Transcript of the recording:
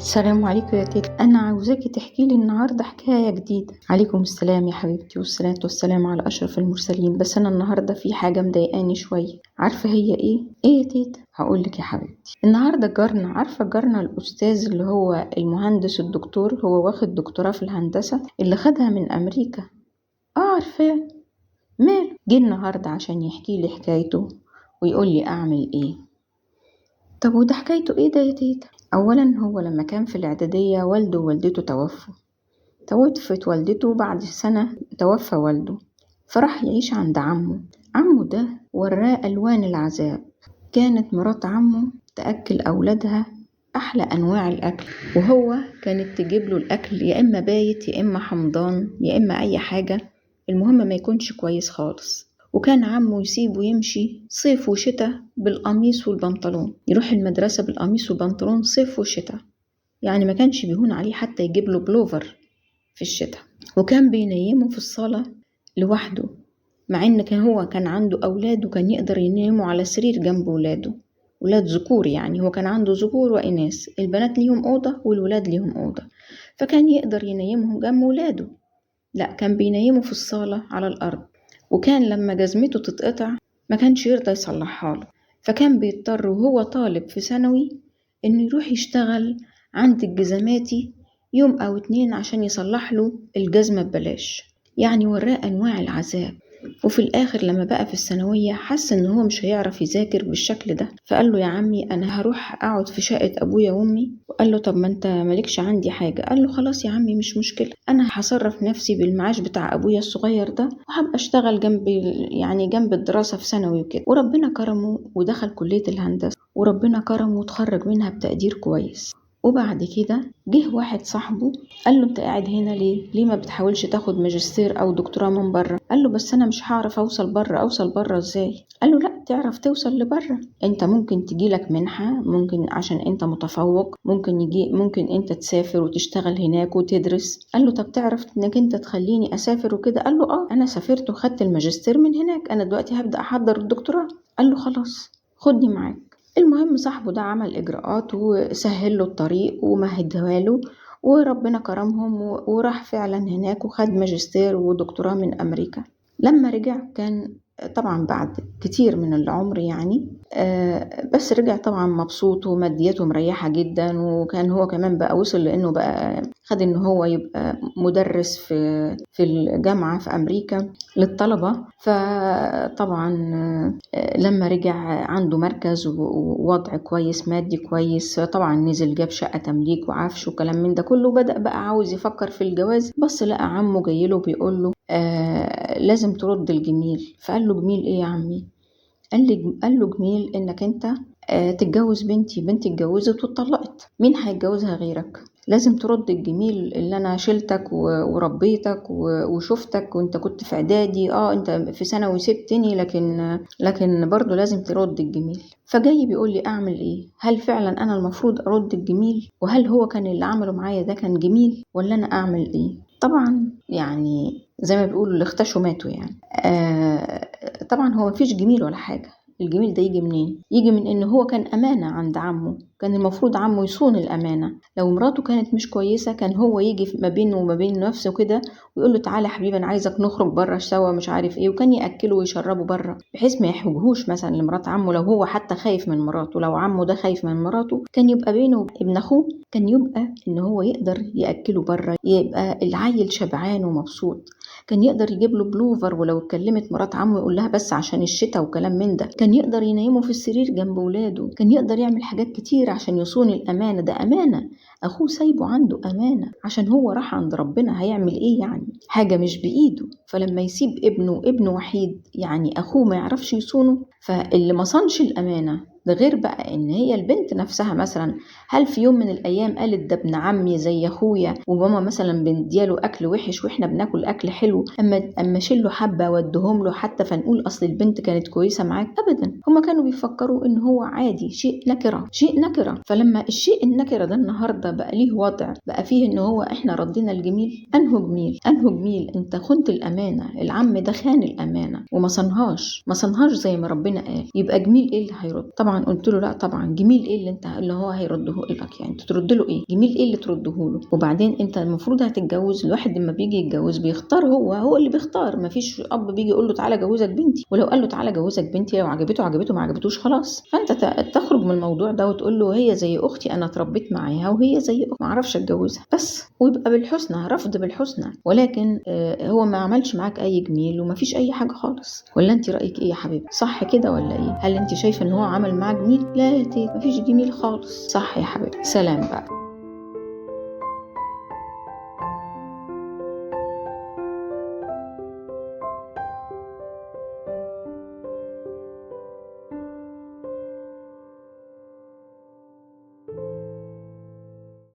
السلام عليكم يا تيتا، أنا عاوزاكي تحكي لي النهاردة حكاية جديدة. عليكم السلام يا حبيبتي، والصلاة والسلام على أشرف المرسلين. بس أنا النهاردة في حاجة مضايقاني شوية. عارفة هي إيه؟ إيه يا تيتا؟ هقولك يا حبيبتي. النهاردة جارنا، عارفة جارنا الأستاذ اللي هو المهندس الدكتور، هو واخد دكتوراه في الهندسة اللي خدها من أمريكا. عارفاه؟ ماله؟ جه النهاردة عشان يحكي لي حكايته ويقول لي أعمل إيه. طب وده حكايته إيه ده يا تيتا؟ أولا هو لما كان في الإعدادية والده ووالدته توفت والدته بعد سنة، توفى والده، فراح يعيش عند عمه ده وراه ألوان العذاب. كانت مرات عمه تأكل أولادها أحلى أنواع الأكل، وهو كانت تجيب له الأكل يا إما بايت يا إما حمضان يا إما أي حاجة، المهم ما يكونش كويس خالص. وكان عمه يسيبه يمشي صيف وشتاء بالقميص والبنطلون، يروح المدرسة بالقميص والبنطلون صيف وشتاء، يعني ما كانش بيهون عليه حتى يجيب له بلوفر في الشتاء. وكان بينيمه في الصالة لوحده، مع ان هو كان عنده اولاد وكان يقدر ينيمه على سرير جنب ولاده، ولاد ذكور، يعني هو كان عنده ذكور وإناث، البنات ليهم أوضة والولاد ليهم أوضة، فكان يقدر ينيمهم جنب ولاده. لا، كان بينيمه في الصالة على الأرض. وكان لما جزمته تتقطع ما كانش يرضى يصلحها له، فكان بيضطر وهو طالب في ثانوي إنه يروح يشتغل عند الجزماتي يوم أو 2 عشان يصلح له الجزمة ببلاش. يعني وراه أنواع العذاب. وفي الآخر لما بقى في الثانوية حس إن هو مش هيعرف يذاكر بالشكل ده، فقال له يا عمي أنا هروح أقعد في شقة أبويا وأمي. وقال له طب ما أنت مالكش عندي حاجة. قال له خلاص يا عمي مش مشكلة، أنا هصرف نفسي بالمعاش بتاع أبويا الصغير ده وهبقى أشتغل جنب الدراسة في ثانوي وكده. وربنا كرمه ودخل كلية الهندسة، وربنا كرمه وتخرج منها بتقدير كويس. وبعد كده جه واحد صاحبه قال له انت قاعد هنا ليه ما بتحاولش تاخد ماجستير او دكتوراه من بره؟ قال له بس انا مش هعرف اوصل بره ازاي؟ قال له لا، تعرف توصل لبره، انت ممكن تجيلك منحة، ممكن عشان انت متفوق ممكن انت تسافر وتشتغل هناك وتدرس. قال له طب تعرف انك انت تخليني اسافر وكده؟ قال له انا سافرت وخدت الماجستير من هناك، انا دلوقتي هبدأ احضر الدكتوراه. قال له خلاص خدني معاك. المهم صاحبه ده عمل إجراءات وسهل له الطريق ومهدها له، وربنا كرمهم وراح فعلا هناك وخد ماجستير ودكتوراه من أمريكا. لما رجع كان طبعا بعد كتير من العمر يعني، بس رجع طبعا مبسوط ومادياته مريحة جدا. وكان هو كمان بقى وصل لأنه بقى خد إنه هو يبقى مدرس في الجامعة في أمريكا للطلبة. فطبعا لما رجع عنده مركز ووضع كويس مادي كويس، طبعا نزل جاب شقة تمليك وعفش وكلام من ده كله. بدأ بقى عاوز يفكر في الجواز، بس لقى عمه جايله بيقول له لازم ترد الجميل. فقال له جميل ايه يا عمي؟ قال له جميل انك انت تتجوز بنتي اتجوزت واتطلقت، مين هيتجوزها غيرك؟ لازم ترد الجميل اللي انا شلتك وربيتك وشفتك وانت كنت في اعدادي، انت في ثانوي سبتني، لكن برضو لازم ترد الجميل. فجاي بيقول لي اعمل ايه؟ هل فعلا انا المفروض ارد الجميل؟ وهل هو كان اللي عمله معايا ده كان جميل ولا انا اعمل ايه؟ طبعا يعني زي ما بيقولوا اللي اختشوا ماتوا يعني. طبعا هو مفيش جميل ولا حاجة. الجميل ده يجي منين؟ يجي من ان هو كان امانة عند عمه، كان المفروض عمه يصون الامانة. لو مراته كانت مش كويسة كان هو يجي ما بينه وما بين نفسه كده ويقول له تعالى حبيبي انا عايزك نخرج بره سوا مش عارف ايه، وكان ياكله ويشربه بره بحيث ما يحوجهوش مثلا لمرات عمه. لو هو حتى خايف من مراته، لو عمه ده خايف من مراته، كان يبقى بينه وابن اخوه كان يبقى ان هو يقدر ياكله بره، يبقى العيل شبعان ومبسوط. كان يقدر يجيب له بلوفر، ولو اتكلمت مرات عمه يقول لها بس عشان الشتاء وكلام من ده. كان يقدر ينيمه في السرير جنب ولاده، كان يقدر يعمل حاجات كتير عشان يصون الأمانة. ده أمانة، أخوه سايبه عنده أمانة عشان هو راح عند ربنا، هيعمل إيه يعني؟ حاجة مش بإيده. فلما يسيب ابنه وحيد، يعني أخوه ما يعرفش يصونه، فاللي ما صنش الأمانة ده غير بقى ان هي البنت نفسها مثلا، هل في يوم من الايام قالت ده ابن عمي زي اخويا وماما مثلا بندياله اكل وحش واحنا بناكل اكل حلو، اما شله حبه ودهم له حتى فنقول اصل البنت كانت كويسه معاك؟ ابدا. هما كانوا بيفكروا ان هو عادي، شيء نكره. فلما الشيء النكره ده النهارده بقى ليه وضع، بقى فيه ان هو احنا ردينا الجميل. انه جميل انت خنت الامانه، العم ده خان الامانه وما صنهاش زي ما ربنا قال، يبقى جميل ايه اللي هيرد؟ طبعا طبعا قلت له لا طبعا، جميل ايه اللي انت اللي هو هيرده لك؟ يعني ترد له ايه؟ جميل ايه اللي ترده له؟ وبعدين انت المفروض هتتجوز، الواحد لما بيجي يتجوز بيختار، هو اللي بيختار، مفيش اب بيجي يقول له تعالى جوزك بنتي، ولو قال له تعالى جوزك بنتي لو عجبته عجبته، ما عجبتوش خلاص. فانت تخرج من الموضوع ده وتقول له هي زي اختي، انا اتربيت معاها وهي زي اختي، ما اعرفش اتجوزها بس، ويبقى بالحسنى، رفض بالحسنى. ولكن هو ما عملش معاك اي جميل ومفيش اي حاجه خالص. ولا انت رايك ايه يا حبيبي؟ صح كده ولا ايه؟ هل انت شايفه ان هو عمل معاك جميل؟ لا يا تيت، مفيش جميل خالص. صح يا حبيبي. سلام بقى.